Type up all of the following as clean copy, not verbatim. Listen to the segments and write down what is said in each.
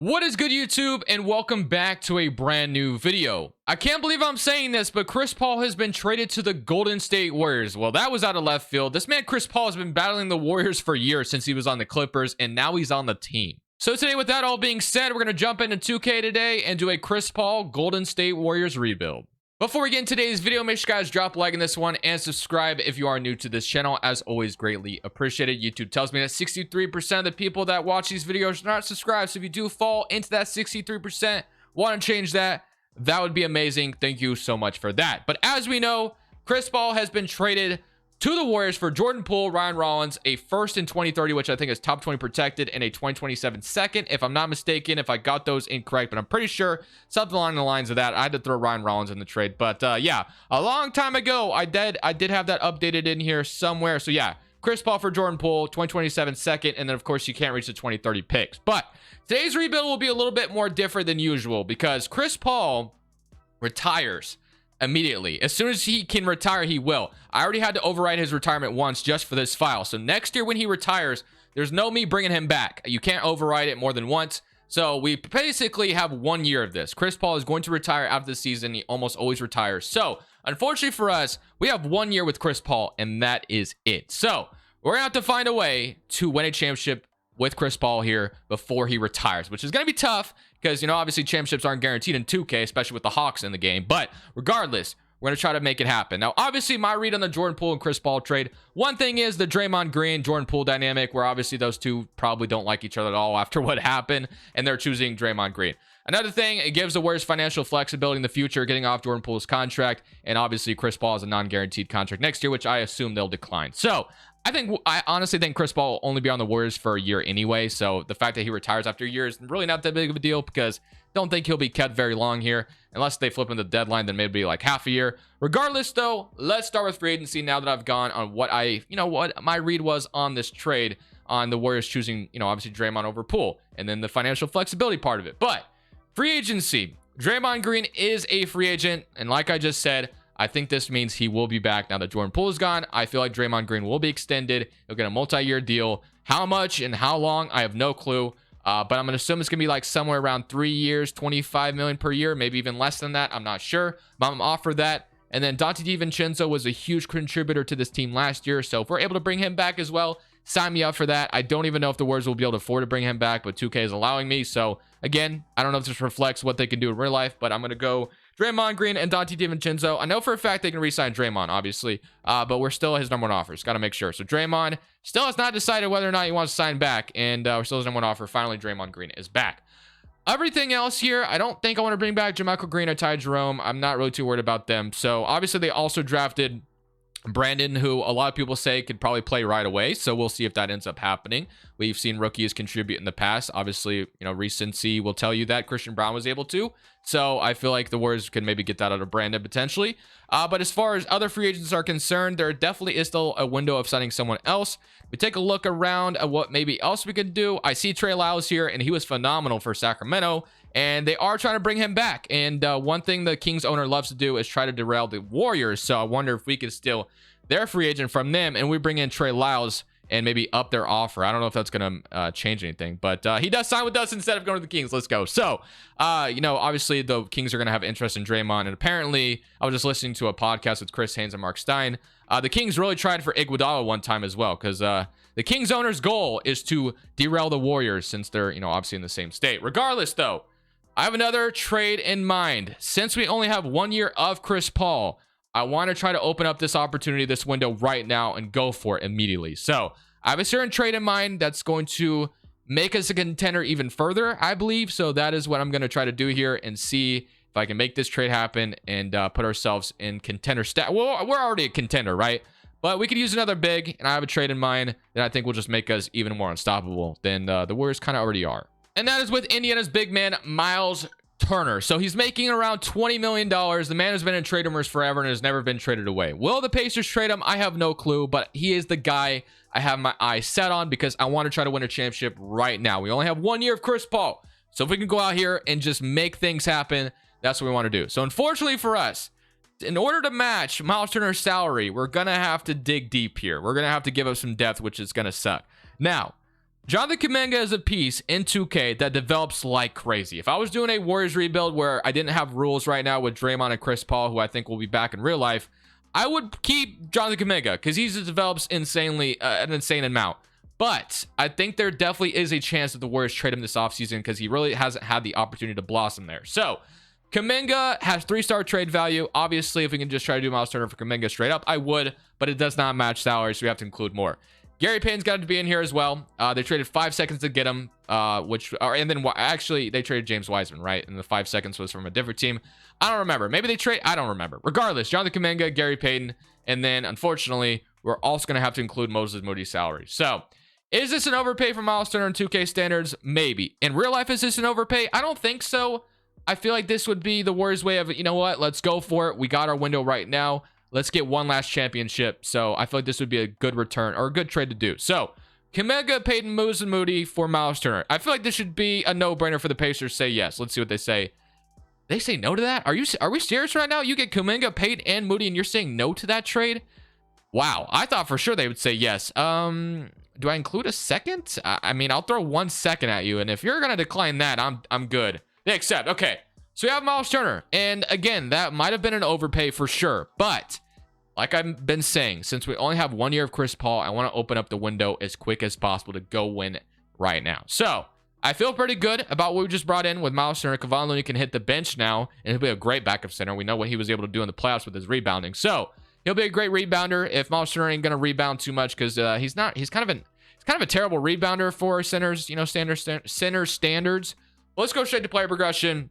What is good, YouTube, and welcome back to a brand new video. I can't believe I'm saying this, but Chris Paul has been traded to the Golden State Warriors. Well, that was out of left field. This man, Chris Paul, has been battling the Warriors for years since he was on the Clippers, and now he's on the team. So today, with that all being said, we're going to jump into 2K today and do a Chris Paul Golden State Warriors rebuild. Before we get into today's video, make sure you guys drop a like on this one and subscribe if you are new to this channel. As always, greatly appreciated. YouTube tells me that 63% of the people that watch these videos are not subscribed. So if you do fall into that 63%, want to change that, that would be amazing. Thank you so much for that. But as we know, Chris Paul has been traded to the Warriors for Jordan Poole, Ryan Rollins, a first in 2030, which I think is top 20 protected, and a 2027 second, if I'm not mistaken, if I got those incorrect, but I'm pretty sure something along the lines of that. I had to throw Ryan Rollins in the trade, but yeah, a long time ago, I did have that updated in here somewhere. So yeah, Chris Paul for Jordan Poole, 2027 second, and then of course you can't reach the 2030 picks. But today's rebuild will be a little bit more different than usual because Chris Paul retires immediately. As soon as he can retire, he will. I already had to override his retirement once just for this file. So next year when he retires, there's no me bringing him back. You can't override it more than once. So we basically have 1 year of this. Chris Paul is going to retire after the season. He almost always retires. So unfortunately for us, we have 1 year with Chris Paul, and that is it. So we're gonna have to find a way to win a championship with Chris Paul here before he retires, which is going to be tough because, you know, obviously championships aren't guaranteed in 2K, especially with the Hawks in the game. But regardless, we're going to try to make it happen. Now, obviously, my read on the Jordan Poole and Chris Paul trade, one thing is the Draymond Green, Jordan Poole dynamic, where obviously those two probably don't like each other at all after what happened, and they're choosing Draymond Green. Another thing, it gives the Warriors financial flexibility in the future, getting off Jordan Poole's contract, and obviously Chris Paul has a non-guaranteed contract next year, which I assume they'll decline. So I honestly think Chris Paul will only be on the Warriors for a year anyway. So the fact that he retires after a year is really not that big of a deal because I don't think he'll be kept very long here unless they flip him the deadline, then maybe like half a year. Regardless, though, let's start with free agency now that I've gone on what my read was on this trade on the Warriors choosing, obviously Draymond over Poole and then the financial flexibility part of it. But free agency, Draymond Green is a free agent. And like I just said, I think this means he will be back now that Jordan Poole is gone. I feel like Draymond Green will be extended. He'll get a multi-year deal. How much and how long, I have no clue. But I'm going to assume it's going to be like somewhere around 3 years, $25 million per year, maybe even less than that. I'm not sure, but I'm offered that. And then Dante DiVincenzo was a huge contributor to this team last year. So if we're able to bring him back as well, sign me up for that. I don't even know if the Warriors will be able to afford to bring him back, but 2K is allowing me. So again, I don't know if this reflects what they can do in real life, but I'm going to go Draymond Green and Dante DiVincenzo. I know for a fact they can re-sign Draymond, obviously, but we're still his number one offers. Got to make sure. So Draymond still has not decided whether or not he wants to sign back, and we're still his number one offer. Finally, Draymond Green is back. Everything else here, I don't think I want to bring back JaMychal Green or Ty Jerome. I'm not really too worried about them. So obviously, they also drafted Brandon, who a lot of people say could probably play right away. So we'll see if that ends up happening. We've seen rookies contribute in the past. Obviously, recency will tell you that Christian Braun was able to. So I feel like the Warriors can maybe get that out of Brandon potentially. But as far as other free agents are concerned, there definitely is still a window of signing someone else. We take a look around at what maybe else we could do. I see Trey Lyles here, and he was phenomenal for Sacramento. And they are trying to bring him back. And one thing the Kings owner loves to do is try to derail the Warriors. So I wonder if we could steal their free agent from them and we bring in Trey Lyles and maybe up their offer. I don't know if that's going to change anything, but he does sign with us instead of going to the Kings. Let's go. So, obviously the Kings are going to have interest in Draymond. And apparently I was just listening to a podcast with Chris Haynes and Mark Stein. The Kings really tried for Iguodala one time as well, because the Kings owner's goal is to derail the Warriors since they're, obviously in the same state. Regardless, though, I have another trade in mind. Since we only have 1 year of Chris Paul, I want to try to open up this opportunity, this window right now, and go for it immediately. So I have a certain trade in mind that's going to make us a contender even further, I believe. So that is what I'm going to try to do here and see if I can make this trade happen and put ourselves in contender stat. Well, we're already a contender, right? But we could use another big, and I have a trade in mind that I think will just make us even more unstoppable than the Warriors kind of already are. And that is with Indiana's big man, Miles Turner. So he's making around $20 million. The man has been in trade rumors forever and has never been traded away. Will the Pacers trade him? I have no clue, but he is the guy I have my eyes set on because I want to try to win a championship right now. We only have 1 year of Chris Paul. So if we can go out here and just make things happen, that's what we want to do. So unfortunately for us, in order to match Miles Turner's salary, we're going to have to dig deep here. We're going to have to give up some depth, which is going to suck. Now, Jonathan Kuminga is a piece in 2K that develops like crazy. If I was doing a Warriors rebuild where I didn't have rules right now with Draymond and Chris Paul, who I think will be back in real life, I would keep Jonathan Kuminga because he just develops insanely, an insane amount. But I think there definitely is a chance that the Warriors trade him this offseason because he really hasn't had the opportunity to blossom there. So Kuminga has 3-star trade value. Obviously, if we can just try to do Miles Turner for Kuminga straight up, I would, but it does not match salary, so we have to include more. Gary Payton's got to be in here as well. They traded 5 seconds to get him, and then actually they traded James Wiseman, right? And the 5 seconds was from a different team. I don't remember. Maybe they trade. I don't remember. Regardless, Jonathan Kuminga, Gary Payton, and then unfortunately, we're also going to have to include Moses Moody's salary. So, is this an overpay for Miles Turner in 2K standards? Maybe. In real life, is this an overpay? I don't think so. I feel like this would be the Warriors' way of, you know what? Let's go for it. We got our window right now. Let's get one last championship. So I feel like this would be a good return or a good trade to do. So Kuminga, Payton, Moses, and Moody for Miles Turner. I feel like this should be a no-brainer for the Pacers. Say yes. Let's see what they say. They say no to that? Are we serious right now? You get Kuminga, Payton, and Moody, and you're saying no to that trade? Wow. I thought for sure they would say yes. Do I include a second? I mean, I'll throw 1 second at you, and if you're gonna decline that, I'm good. They accept. Okay. So we have Miles Turner, and again, that might have been an overpay for sure, but like I've been saying, since we only have 1 year of Chris Paul, I want to open up the window as quick as possible to go win right now. So I feel pretty good about what we just brought in with Miles Turner. Kevon Looney can hit the bench now, and he'll be a great backup center. We know what he was able to do in the playoffs with his rebounding. So he'll be a great rebounder if Miles Turner ain't going to rebound too much because he's kind of a terrible rebounder for centers, you know, center standards. Well, let's go straight to player progression.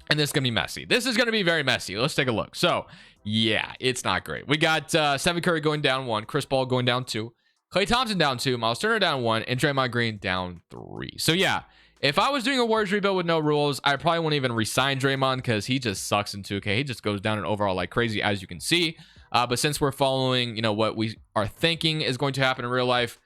And this is going to be messy. This is going to be very messy. Let's take a look. So, yeah, it's not great. We got Stephen Curry going down 1, Chris Paul going down 2, Klay Thompson down 2, Miles Turner down 1, and Draymond Green down 3. So, yeah, if I was doing a Warriors rebuild with no rules, I probably wouldn't even re-sign Draymond because he just sucks in 2K. He just goes down in overall like crazy, as you can see. But since we're following, you know, what we are thinking is going to happen in real life,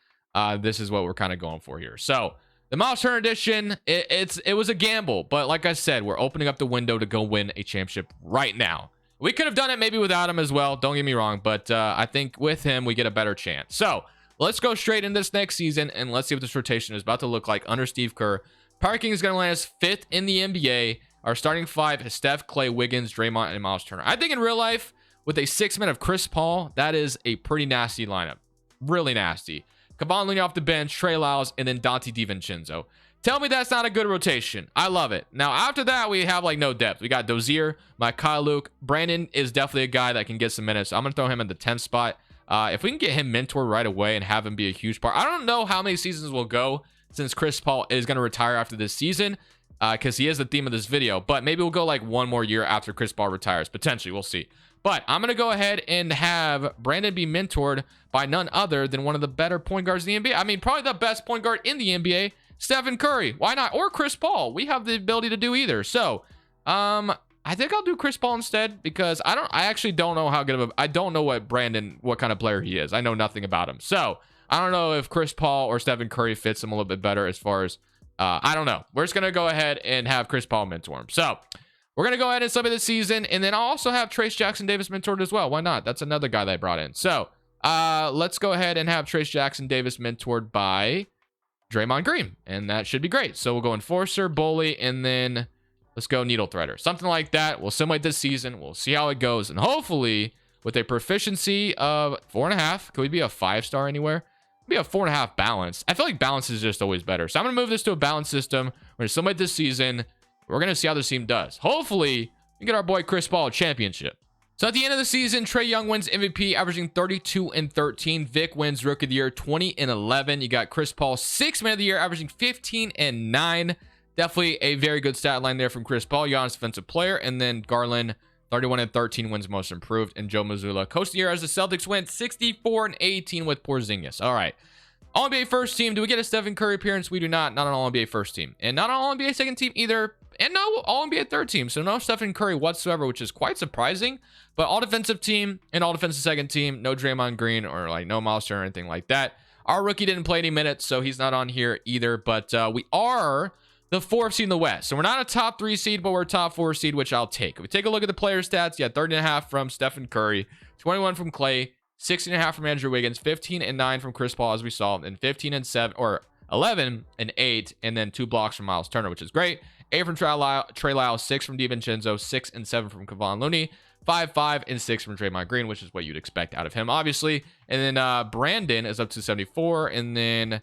this is what we're kind of going for here. So, the Miles Turner edition, it was a gamble, but like I said, we're opening up the window to go win a championship right now. We could have done it maybe without him as well, don't get me wrong, but I think with him, we get a better chance. So, let's go straight in this next season, and let's see what this rotation is about to look like under Steve Kerr. Power King is going to land us 5th in the NBA. Our starting 5 is Steph, Klay, Wiggins, Draymond, and Miles Turner. I think in real life, with a 6-man of Chris Paul, that is a pretty nasty lineup. Really nasty. Kevon Looney off the bench, Trey Lyles, and then Dante DiVincenzo. Tell me that's not a good rotation. I love it. Now, after that, we have like no depth. We got Dozier, Kyle Luke. Brandon is definitely a guy that can get some minutes. I'm going to throw him in the 10th spot. If we can get him mentored right away and have him be a huge part. I don't know how many seasons will go since Chris Paul is going to retire after this season because he is the theme of this video. But maybe we'll go like 1 more year after Chris Paul retires. Potentially, we'll see. But I'm going to go ahead and have Brandon be mentored by none other than one of the better point guards in the NBA. I mean, probably the best point guard in the NBA, Stephen Curry. Why not? Or Chris Paul. We have the ability to do either. So, I think I'll do Chris Paul instead because I actually don't know how good of I don't know what kind of player he is. I know nothing about him. So, I don't know if Chris Paul or Stephen Curry fits him a little bit better as far as, I don't know. We're just going to go ahead and have Chris Paul mentor him. So, we're going to go ahead and sub it this season, and then I'll also have Trace Jackson Davis mentored as well. Why not? That's another guy that I brought in. So, let's go ahead and have Trace Jackson Davis mentored by Draymond Green, and that should be great. So, we'll go Enforcer, Bully, and then let's go Needle Threader. Something like that. We'll simulate this season. We'll see how it goes, and hopefully, with a proficiency of 4.5, could we be a 5-star anywhere? Be a 4.5 balance. I feel like balance is just always better. So, I'm going to move this to a balance system. We're going to simulate this season. We're going to see how this team does. Hopefully, we get our boy Chris Paul a championship. So at the end of the season, Trae Young wins MVP, averaging 32 and 13. Vic wins Rookie of the Year, 20 and 11. You got Chris Paul, 6th Man of the Year, averaging 15 and 9. Definitely a very good stat line there from Chris Paul, Giannis Defensive Player. And then Garland, 31 and 13, wins Most Improved. And Joe Mazzulla, Coach of the Year as the Celtics win 64 and 18 with Porzingis. All right. All-NBA first team. Do we get a Stephen Curry appearance? We do not. Not an All-NBA first team. And not an All-NBA second team either. And no All-NBA third team. So no Stephen Curry whatsoever, which is quite surprising. But all defensive team and all defensive second team. No Draymond Green or like no Miles Turner or anything like that. Our rookie didn't play any minutes, so he's not on here either. But we are the 4th seed in the West. So we're not a top 3 seed, but we're a top 4 seed, which I'll take. If we take a look at the player stats, yeah, 30.5 from Stephen Curry, 21 from Klay, 16.5 from Andrew Wiggins, 15 and 9 from Chris Paul, as we saw, and 15 and 7 or 11 and 8, and then 2 blocks from Miles Turner, which is great. 8 from Trey Lyles, 6 from DiVincenzo, 6 and 7 from Kevon Looney, 5, 5, and 6 from Draymond Green, which is what you'd expect out of him, obviously. And then Brandon is up to 74, and then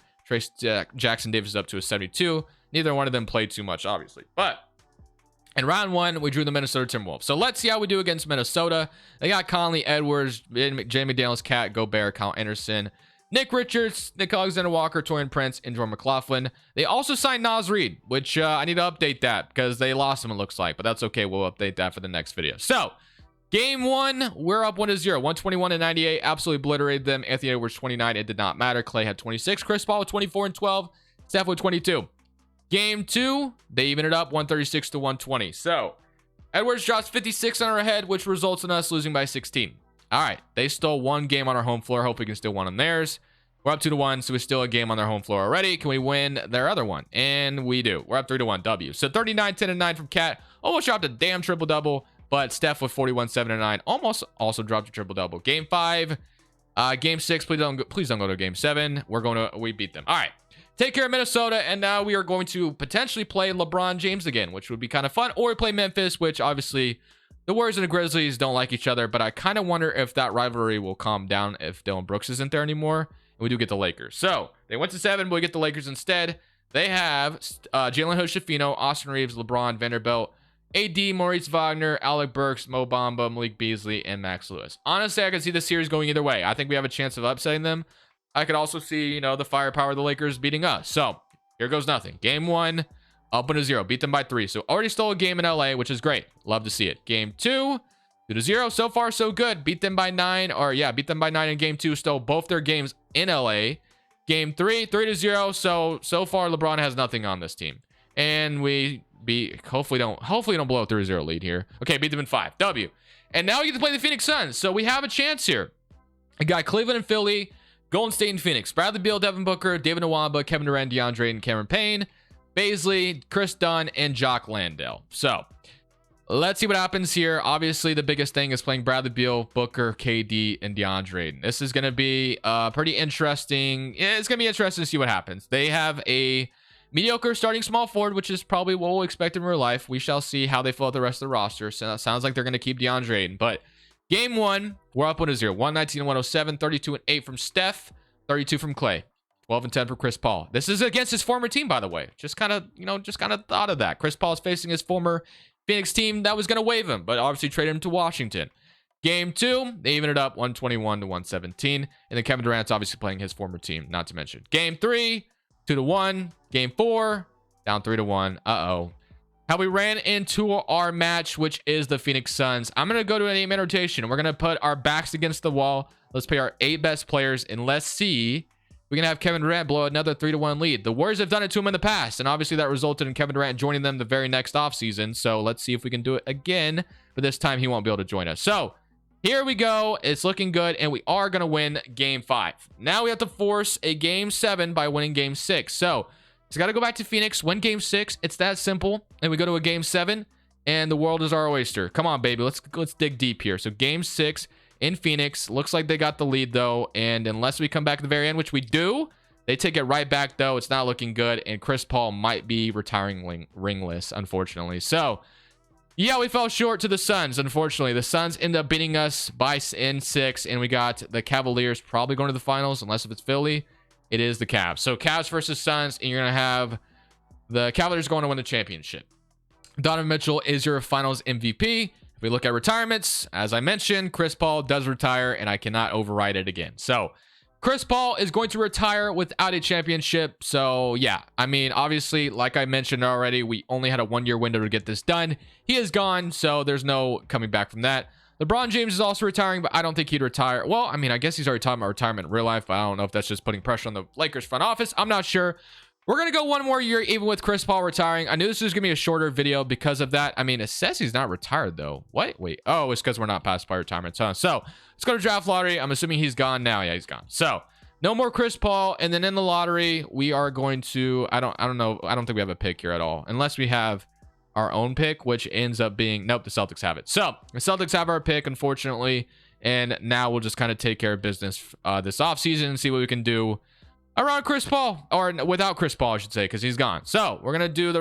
Jackson Davis is up to a 72. Neither one of them played too much, obviously. But in round 1, we drew the Minnesota Timberwolves. So let's see how we do against Minnesota. They got Conley, Edwards, Jamie Daniels, Cat, Gobert, Kyle Anderson, Nick Richards, Nick Alexander-Walker, Torian Prince, and Jordan McLaughlin. They also signed Naz Reid, which I need to update that because they lost him, it looks like. But that's okay. We'll update that for the next video. So, game 1, we're up 1-0. 121 and 98. Absolutely obliterated them. Anthony Edwards, 29. It did not matter. Clay had 26. Chris Paul with 24 and 12. Steph with 22. Game 2, they even it up 136 to 120. So, Edwards drops 56 on our head, which results in us losing by 16. All right, they stole 1 game on our home floor. Hope we can steal 1 on theirs. We're up 2-1, so we steal a game on their home floor already. Can we win their other one? And we do. We're up 3-1. W. So 39, 10, and 9 from Cat. Almost dropped a damn triple-double, but Steph with 41, 7, and 9 almost also dropped a triple-double. Game 5. Game 6, please don't go to game 7. We beat them. All right. Take care of Minnesota, and now we are going to potentially play LeBron James again, which would be kind of fun. Or we play Memphis, which obviously the Warriors and the Grizzlies don't like each other, but I kind of wonder if that rivalry will calm down if Dylan Brooks isn't there anymore. And we do get the Lakers. So they went to 7, but we get the Lakers instead. They have Jalen Hood-Schifino, Austin Reeves, LeBron, Vanderbilt, AD, Maurice Wagner, Alec Burks, Mo Bamba, Malik Beasley, and Max Lewis. Honestly, I can see the series going either way. I think we have a chance of upsetting them. I could also see, the firepower of the Lakers beating us. So here goes nothing. Game 1, up 1-0. Beat them by 3. So already stole a game in LA, which is great. Love to see it. Game 2, 2-0. So far, so good. Beat them by 9. Beat them by 9 in game 2. Stole both their games in LA. Game 3, 3-0. So far, LeBron has nothing on this team. And we hopefully don't blow a 3-0 lead here. Okay, beat them in 5. W. And now we get to play the Phoenix Suns. So we have a chance here. We got Cleveland and Philly, Golden State and Phoenix. Bradley Beal, Devin Booker, David Nwaba, Kevin Durant, DeAndre, and Cameron Payne, Baisley, Chris Dunn, and Jock Landale. So let's see what happens here. Obviously, the biggest thing is playing Bradley Beal, Booker, KD, and DeAndre. This is going to be pretty interesting. It's going to be interesting to see what happens. They have a mediocre starting small forward, which is probably what we'll expect in real life. We shall see how they fill out the rest of the roster. So it sounds like they're going to keep DeAndre. But game 1, we're up 1-0. 119 and 107, 32 and 8 from Steph, 32 from Clay, 12 and 10 for Chris Paul. This is against his former team, by the way. Just kind of thought of that. Chris Paul is facing his former Phoenix team that was going to waive him, but obviously traded him to Washington. Game 2, they even it up 121 to 117. And then Kevin Durant's obviously playing his former team, not to mention. Game 3, 2-1. Game 4, down 3-1. How we ran into our match, which is the Phoenix Suns. I'm going to go to an 8-man rotation. We're going to put our backs against the wall. Let's play our 8 best players, and let's see. We're going to have Kevin Durant blow another 3-1 lead. The Warriors have done it to him in the past, and obviously that resulted in Kevin Durant joining them the very next offseason. So let's see if we can do it again, but this time he won't be able to join us. So here we go. It's looking good, and we are going to win game 5. Now we have to force a game 7 by winning game 6. So it's got to go back to Phoenix, win game 6. It's that simple. And we go to a game 7, and the world is our oyster. Come on, baby. Let's dig deep here. So game 6 in Phoenix. Looks like they got the lead, though. And unless we come back at the very end, which we do, they take it right back, though. It's not looking good. And Chris Paul might be retiring ringless, unfortunately. So yeah, we fell short to the Suns, unfortunately. The Suns end up beating us in 6, and we got the Cavaliers probably going to the finals, unless if it's Philly. It is the Cavs. So Cavs versus Suns, and you're going to have the Cavaliers going to win the championship. Donovan Mitchell is your finals MVP. If we look at retirements, as I mentioned, Chris Paul does retire, and I cannot override it again. So Chris Paul is going to retire without a championship. So yeah, I mean, obviously, like I mentioned already, we only had a 1-year window to get this done. He is gone, so there's no coming back from that. LeBron James is also retiring, but I don't think he'd retire. Well, I mean, I guess he's already talking about retirement in real life, but I don't know if that's just putting pressure on the Lakers front office. I'm not sure. We're going to go 1 more year, even with Chris Paul retiring. I knew this was going to be a shorter video because of that. I mean, it says he's not retired, though. What? Wait. Oh, it's because we're not past by retirement. So let's go to draft lottery. I'm assuming he's gone now. Yeah, he's gone. So no more Chris Paul. And then in the lottery, we are going to, I don't know. I don't think we have a pick here at all, unless we have our own pick, which ends up being, nope, the Celtics have it. So the Celtics have our pick, unfortunately, and now we'll just kind of take care of business this offseason and see what we can do around Chris Paul, or without Chris Paul, I should say, because he's gone. So we're gonna do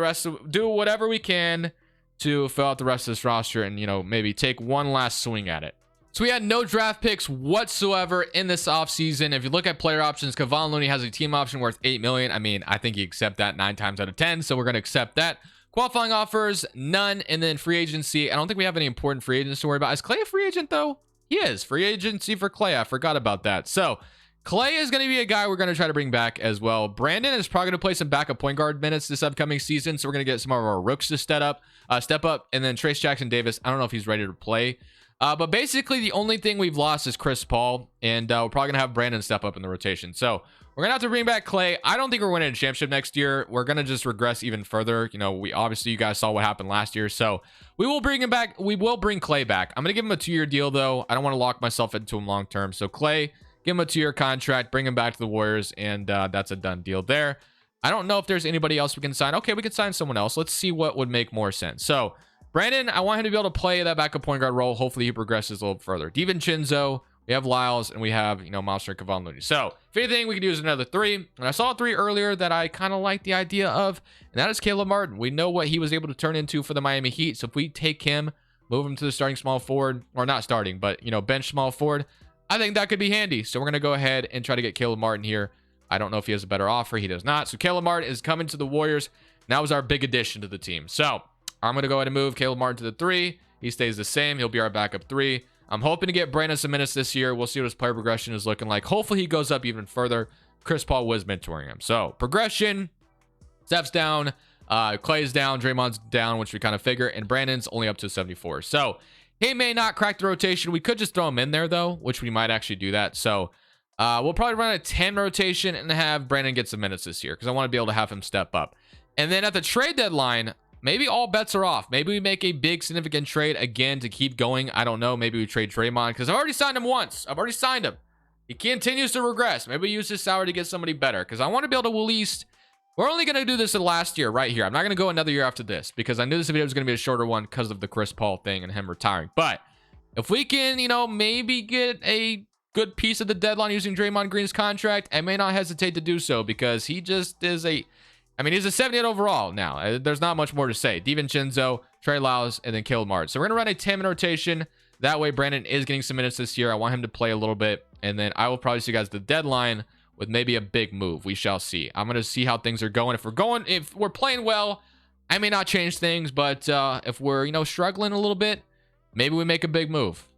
do whatever we can to fill out the rest of this roster, and maybe take one last swing at it. So we had no draft picks whatsoever in this offseason. If you look at player options, Kevon Looney has a team option worth $8 million. I mean, I think you accept that 9 times out of 10, so we're gonna accept that. Qualifying offers, none. And then free agency, I don't think we have any important free agents to worry about. Is Clay a free agent though? He is. Free agency for Clay. I forgot about that. So Clay is going to be a guy we're going to try to bring back as well. Brandon is probably going to play some backup point guard minutes this upcoming season, so we're going to get some of our rooks to step up. And then Trace Jackson Davis, I don't know if he's ready to play. But basically, the only thing we've lost is Chris Paul, and we're probably going to have Brandon step up in the rotation. So we're going to have to bring back Clay. I don't think we're winning a championship next year. We're going to just regress even further. We obviously, you guys saw what happened last year. So we will bring him back. We will bring Clay back. I'm going to give him a 2-year deal, though. I don't want to lock myself into him long term. So Clay, give him a 2-year contract, bring him back to the Warriors, and that's a done deal there. I don't know if there's anybody else we can sign. Okay, we could sign someone else. Let's see what would make more sense. So Brandon, I want him to be able to play that backup point guard role. Hopefully he progresses a little further. DiVincenzo, we have Lyles, and we have, Miles Turner, Kevon Looney. So if anything, we could use another 3. And I saw a 3 earlier that I kind of like the idea of, and that is Caleb Martin. We know what he was able to turn into for the Miami Heat. So if we take him, move him to the starting small forward, or not starting, but, bench small forward, I think that could be handy. So we're going to go ahead and try to get Caleb Martin here. I don't know if he has a better offer. He does not. So Caleb Martin is coming to the Warriors. And that was our big addition to the team. So I'm going to go ahead and move Caleb Martin to the 3. He stays the same. He'll be our backup 3. I'm hoping to get Brandon some minutes this year. We'll see what his player progression is looking like. Hopefully he goes up even further. Chris Paul was mentoring him. So progression, Steph's down, Clay's down, Draymond's down, which we kind of figure, and Brandon's only up to 74. So he may not crack the rotation. We could just throw him in there, though, which we might actually do that. So we'll probably run a 10 rotation and have Brandon get some minutes this year because I want to be able to have him step up. And then at the trade deadline, maybe all bets are off. Maybe we make a big significant trade again to keep going. I don't know. Maybe we trade Draymond because I've already signed him once. I've already signed him. He continues to regress. Maybe we use his salary to get somebody better because I want to be able to at least... We're only going to do this the last year right here. I'm not going to go another year after this because I knew this video was going to be a shorter one because of the Chris Paul thing and him retiring. But if we can, maybe get a good piece of the deadline using Draymond Green's contract, I may not hesitate to do so because he just is he's a 78 overall now. There's not much more to say. DiVincenzo, Trey Lyles, and then Caleb Martin. So we're going to run a 10-minute rotation. That way, Brandon is getting some minutes this year. I want him to play a little bit. And then I will probably see you guys at the deadline with maybe a big move. We shall see. I'm going to see how things are going. If we're playing well, I may not change things. But if we're, struggling a little bit, maybe we make a big move.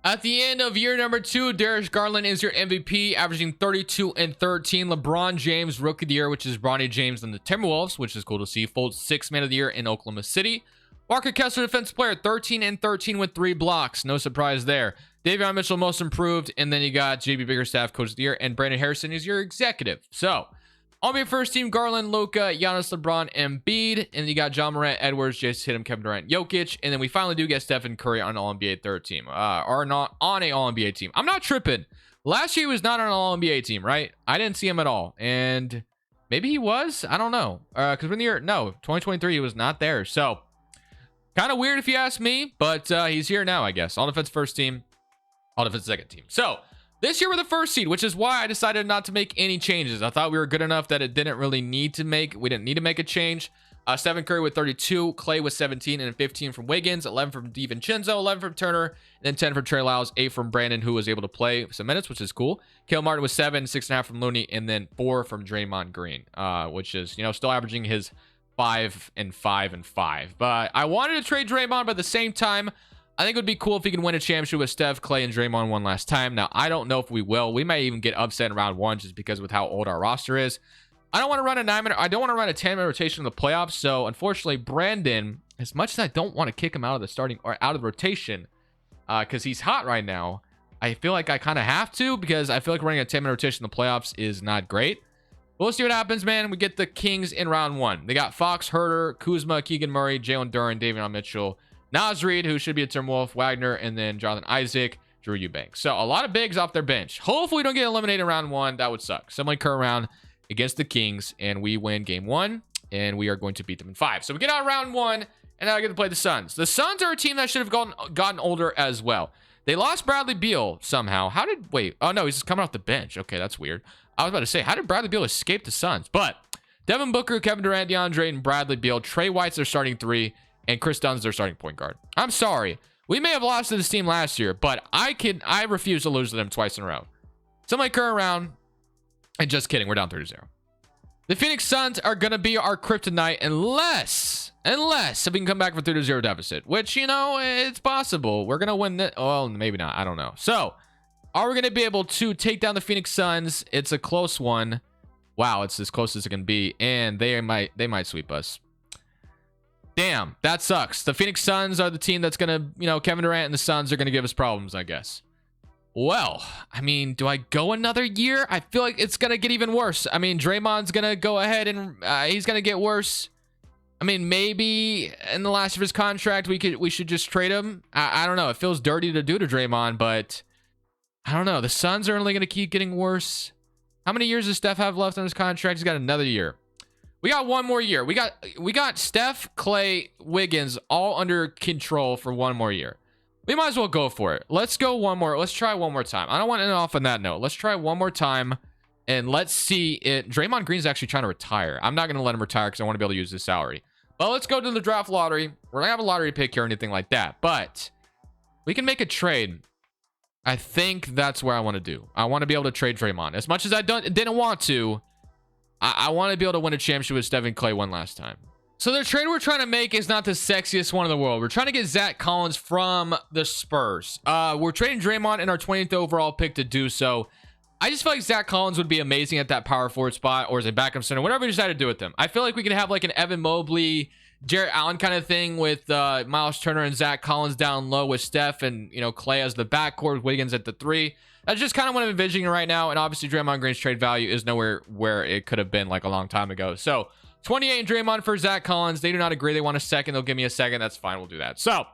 At the end of year number 2, Darius Garland is your MVP, averaging 32 and 13. LeBron James, Rookie of the Year, which is Bronny James and the Timberwolves, which is cool to see. Folds 6th Man of the Year in Oklahoma City. Walker Kessler, Defensive Player, 13 and 13 with 3 blocks. No surprise there. Davion Mitchell, Most Improved. And then you got JB Bickerstaff, Coach of the Year. And Brandon Harrison is your Executive. So, All-NBA First Team, Garland, Luka, Giannis, LeBron, Embiid. And then you got John Morant, Edwards, Jason Tatum, Kevin Durant, Jokic. And then we finally do get Stephen Curry on an All-NBA third team. Or not on a All-NBA team. I'm not tripping. Last year he was not on an All-NBA team, right? I didn't see him at all. And maybe he was? I don't know. Because when the year... No, 2023 he was not there. So, kind of weird if you ask me. But he's here now, I guess. All-Defense First Team. All-Defense Second Team. So, this year we're the first seed, which is why I decided not to make any changes. I thought we were good enough that it didn't really need to make... We didn't need to make a change. Stephen Curry with 32, Clay with 17, and 15 from Wiggins, 11 from DiVincenzo, 11 from Turner, and then 10 from Trey Lyles, 8 from Brandon, who was able to play some minutes, which is cool. Caleb Martin with 7, 6.5 from Looney, and then 4 from Draymond Green, which is, still averaging his 5 and 5 and 5. But I wanted to trade Draymond, but at the same time, I think it would be cool if we can win a championship with Steph, Clay, and Draymond one last time. Now, I don't know if we will. We might even get upset in round 1 just because with how old our roster is. I don't want to run a 9-minute. I don't want to run a 10-minute rotation in the playoffs. So, unfortunately, Brandon, as much as I don't want to kick him out of the starting or out of the rotation, because he's hot right now, I feel like I kind of have to because I feel like running a 10-minute rotation in the playoffs is not great. We'll see what happens, man. We get the Kings in round 1. They got Fox, Herter, Kuzma, Keegan Murray, Jalen Duren, Davion Mitchell, Naz Reid, who should be a Timberwolf, Wagner, and then Jonathan Isaac, Drew Eubanks. So, a lot of bigs off their bench. Hopefully, we don't get eliminated in round 1. That would suck. Somebody occur around against the Kings, and we win game 1, and we are going to beat them in 5. So we get out of round 1, and now I get to play the Suns. The Suns are a team that should have gotten older as well. They lost Bradley Beal somehow. Wait. Oh, no, he's just coming off the bench. Okay, that's weird. I was about to say, how did Bradley Beal escape the Suns? But Devin Booker, Kevin Durant, DeAndre, and Bradley Beal. Trey White's their starting 3, and Chris Dunn's their starting point guard. I'm sorry. We may have lost to this team last year, but I refuse to lose to them twice in a row. Somebody turn around. And just kidding, we're down 3-0. The Phoenix Suns are going to be our kryptonite unless if we can come back from 3-0 deficit, which, you know, it's possible. We're going to win this. Well, maybe not. I don't know. So, are we going to be able to take down the Phoenix Suns? It's a close one. Wow, it's as close as it can be. And they might sweep us. Damn, that sucks. The Phoenix Suns are the team that's going to, you know, Kevin Durant and the Suns are going to give us problems, I guess. Well, I mean, do I go another year? I feel like it's going to get even worse. I mean, Draymond's going to go ahead and he's going to get worse. I mean, maybe in the last of his contract, we should just trade him. I don't know. It feels dirty to do to Draymond, but I don't know. The Suns are only going to keep getting worse. How many years does Steph have left on his contract? He's got another year. We got one more year. We got Steph, Clay, Wiggins all under control for one more year. We might as well go for it. Let's go one more. Let's try one more time. I don't want to end off on that note. Let's try one more time, and let's see it. Draymond Green's actually trying to retire. I'm not going to let him retire because I want to be able to use his salary. But let's go to the draft lottery. We're not going to have a lottery pick here or anything like that, but we can make a trade. I think that's where I want to do. I want to be able to trade Draymond. As much as I didn't want to, I want to be able to win a championship with Stephen Clay one last time. So the trade we're trying to make is not the sexiest one in the world. We're trying to get Zach Collins from the Spurs. We're trading Draymond in our 20th overall pick to do so. I just feel like Zach Collins would be amazing at that power forward spot or as a backup center, whatever we decide to do with him. I feel like we could have like an Evan Mobley, Jarrett Allen kind of thing with Miles Turner and Zach Collins down low with Steph and, you know, Clay as the backcourt, Wiggins at the 3. That's just kind of what I'm envisioning right now. And obviously Draymond Green's trade value is nowhere where it could have been like a long time ago. So 28 and Draymond for Zach Collins. They do not agree. They want a second. They'll give me a second. That's fine. We'll do that. So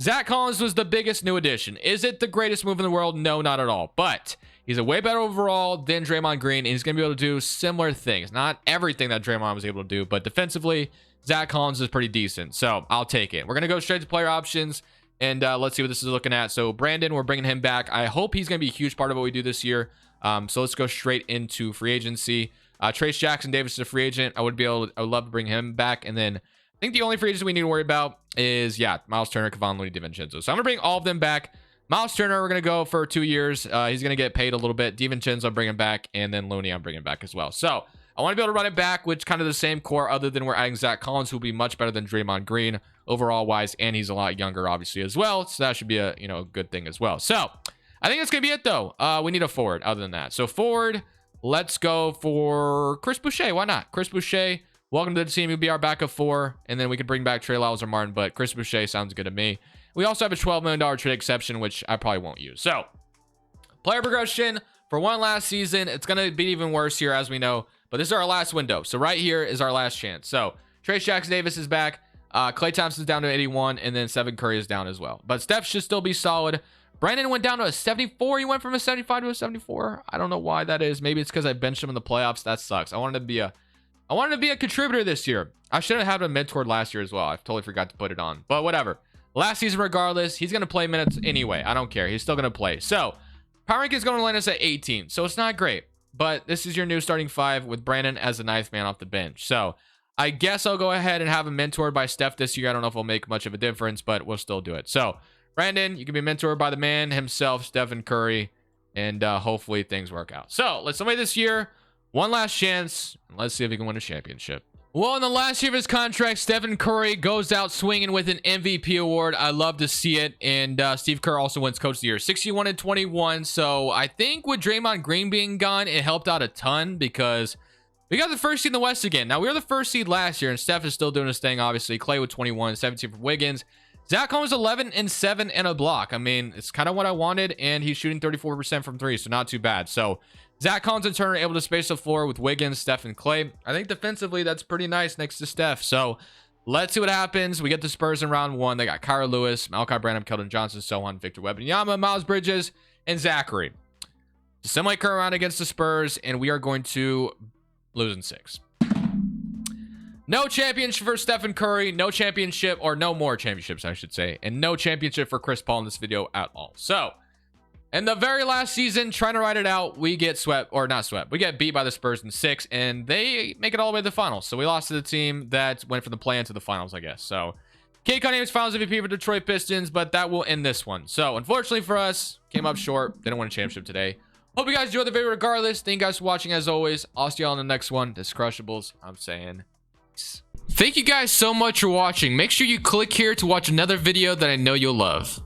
Zach Collins was the biggest new addition. Is it the greatest move in the world? No, not at all. But he's a way better overall than Draymond Green. And he's going to be able to do similar things. Not everything that Draymond was able to do, but defensively, Zach Collins is pretty decent. So I'll take it. We're going to go straight to player options. And let's see what this is looking at. So Brandon, we're bringing him back. I hope he's going to be a huge part of what we do this year. So let's go straight into free agency. Trace Jackson Davis is a free agent. I would love to bring him back. And then I think the only free agents we need to worry about is, Miles Turner, Kevon Looney, DiVincenzo. So I'm going to bring all of them back. Miles Turner, we're going to go for 2 years. He's going to get paid a little bit. DiVincenzo, I'm bringing back. And then Looney, I'm bringing back as well. So I want to be able to run it back, which kind of the same core, other than we're adding Zach Collins, who will be much better than Draymond Green overall wise. And he's a lot younger, obviously, as well. So that should be a good thing as well. So I think that's going to be it, though. We need a forward other than that. So forward, let's go for Chris Boucher. Why not? Chris Boucher, welcome to the team. He'll be our backup 4. And then we could bring back Trey Lyles or Martin. But Chris Boucher sounds good to me. We also have a $12 million trade exception, which I probably won't use. So player progression for one last season. It's going to be even worse here, as we know. But this is our last window. So right here is our last chance. So Trace Jackson Davis is back. Klay Thompson's down to 81. And then Stephen Curry is down as well. But Steph should still be solid. Brandon went down to a 74. He went from a 75 to a 74. I don't know why that is. Maybe it's because I benched him in the playoffs. That sucks. I wanted to be a contributor this year. I should have had him mentored last year as well. I totally forgot to put it on. But whatever. Last season, regardless, he's going to play minutes anyway. I don't care. He's still going to play. So power rank is going to land us at 18. So it's not great. But this is your new starting 5 with Brandon as the 9th man off the bench. So I guess I'll go ahead and have him mentored by Steph this year. I don't know if it'll make much of a difference, but we'll still do it. So Brandon, you can be mentored by the man himself, Stephen Curry, and hopefully things work out. So let's somebody this year, one last chance, and let's see if he can win a championship. Well, in the last year of his contract, Stephen Curry goes out swinging with an MVP award. I love to see it. And Steve Kerr also wins Coach of the Year, 61 and 21. So I think with Draymond Green being gone, it helped out a ton because we got the first seed in the West again. Now, we were the first seed last year, and Steph is still doing his thing, obviously. Clay with 21, 17 for Wiggins. Zach Collins 11 and 7 and a block. I mean, it's kind of what I wanted, and he's shooting 34% from 3, so not too bad. So Zach Collins and Turner are able to space the floor with Wiggins, Steph, and Clay. I think defensively, that's pretty nice next to Steph. So let's see what happens. We get the Spurs in round 1. They got Kyra Lewis, Malachi Branham, Keldon Johnson, Sohan, Victor Wembanyama, Miles Bridges, and Zachary. Semi-current round against the Spurs, and we are going to lose in 6. No championship for Stephen Curry, no championship, or no more championships, I should say, and no championship for Chris Paul in this video at all. So, And the very last season, trying to ride it out, we get swept, or not swept. We get beat by the Spurs in 6, and they make it all the way to the finals. So we lost to the team that went from the play into the finals, I guess. So Kate Cunningham's finals MVP for Detroit Pistons, but that will end this one. So unfortunately for us, came up short. Didn't win a championship today. Hope you guys enjoyed the video regardless. Thank you guys for watching as always. I'll see y'all in the next one. This is Crushables. I'm saying peace. Thank you guys so much for watching. Make sure you click here to watch another video that I know you'll love.